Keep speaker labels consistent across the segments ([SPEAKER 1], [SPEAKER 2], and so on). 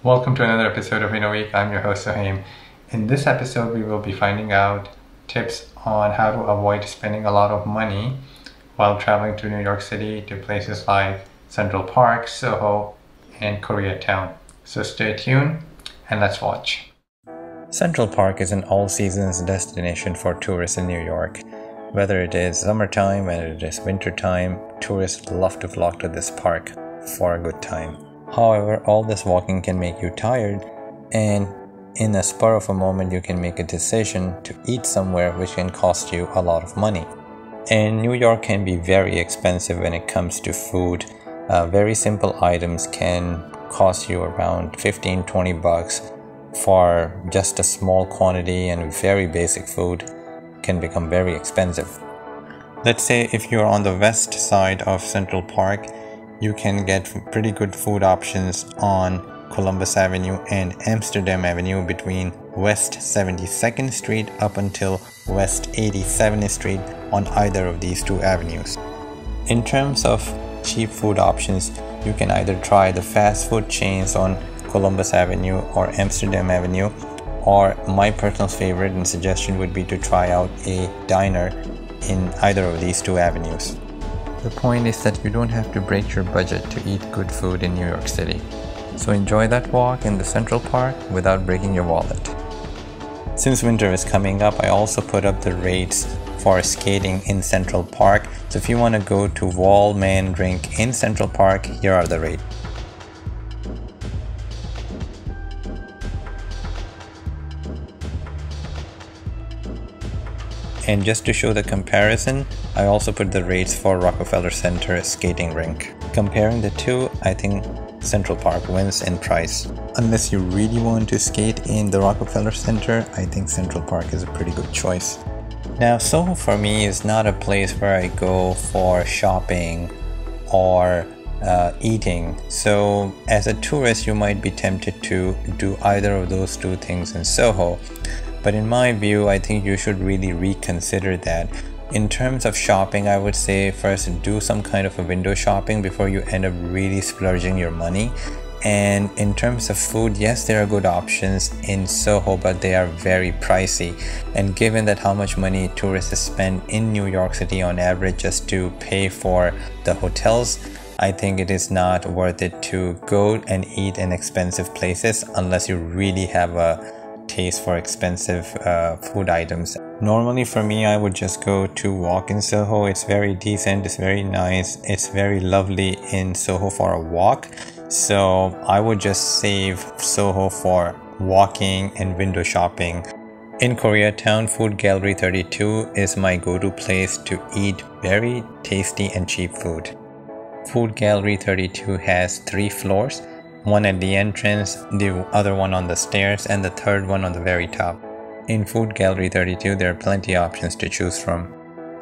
[SPEAKER 1] Welcome to another episode of In a Week. I'm your host Sohaim. In this episode, we will be finding out tips on how to avoid spending a lot of money while traveling to New York City to places like Central Park, SOHO, and Koreatown. So stay tuned and let's watch. Central Park is an all-seasons destination for tourists in New York. Whether it is summertime, whether it is wintertime, tourists love to flock to this park for a good time. However, all this walking can make you tired, and in a spur of a moment you can make a decision to eat somewhere which can cost you a lot of money. And New York can be very expensive when it comes to food. Very simple items can cost you around 15-20 bucks for just a small quantity, and very basic food can become very expensive. Let's say if you're on the west side of Central Park, you can get pretty good food options on Columbus Avenue and Amsterdam Avenue between West 72nd Street up until West 87th Street on either of these two avenues. In terms of cheap food options, you can either try the fast food chains on Columbus Avenue or Amsterdam Avenue, or my personal favorite and suggestion would be to try out a diner in either of these two avenues. The point is that you don't have to break your budget to eat good food in New York City. So enjoy that walk in the Central Park without breaking your wallet. Since winter is coming up, I also put up the rates for skating in Central Park. So if you want to go to Wall Man Rink in Central Park, here are the rates. And just to show the comparison, I also put the rates for Rockefeller Center skating rink. Comparing the two, I think Central Park wins in price. Unless you really want to skate in the Rockefeller Center, I think Central Park is a pretty good choice. Now, SoHo for me is not a place where I go for shopping or eating. So as a tourist, you might be tempted to do either of those two things in SoHo. But in my view, I think you should really reconsider that. In terms of shopping, I would say first do some kind of a window shopping before you end up really splurging your money. And in terms of food, yes, there are good options in SoHo, but they are very pricey. And given that how much money tourists spend in New York City on average just to pay for the hotels, I think it is not worth it to go and eat in expensive places unless you really have a taste for expensive food items. Normally for me, I would just go to walk in SoHo. It's very decent, it's very nice, it's very lovely in SoHo for a walk. So I would just save SoHo for walking and window shopping. In Koreatown, Food Gallery 32 is my go-to place to eat very tasty and cheap food. Food Gallery 32 has 3 floors. One at the entrance, the other one on the stairs, and the third one on the very top. In Food Gallery 32, there are plenty of options to choose from.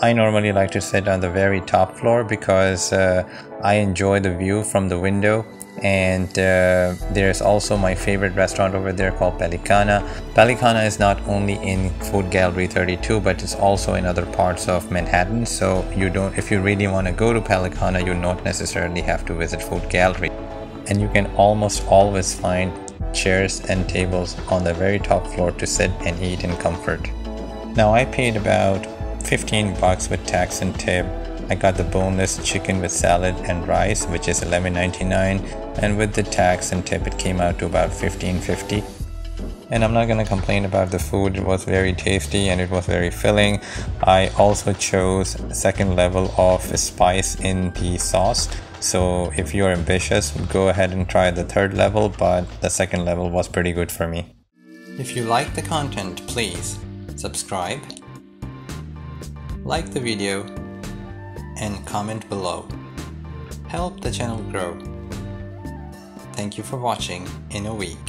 [SPEAKER 1] I normally like to sit on the very top floor because I enjoy the view from the window, and there's also my favorite restaurant over there called Pelicana. Pelicana is not only in Food Gallery 32, but it's also in other parts of Manhattan, so if you really want to go to Pelicana, you don't necessarily have to visit Food Gallery. And you can almost always find chairs and tables on the very top floor to sit and eat in comfort. Now I paid about 15 bucks with tax and tip. I got the boneless chicken with salad and rice, which is $11.99, and with the tax and tip it came out to about $15.50. And I'm not gonna complain about the food. It was very tasty and it was very filling. I also chose second level of spice in the sauce. So if you're ambitious, go ahead and try the third level, but the second level was pretty good for me. If you like the content, please subscribe, like the video, and comment below. Help the channel grow. Thank you for watching In a Week.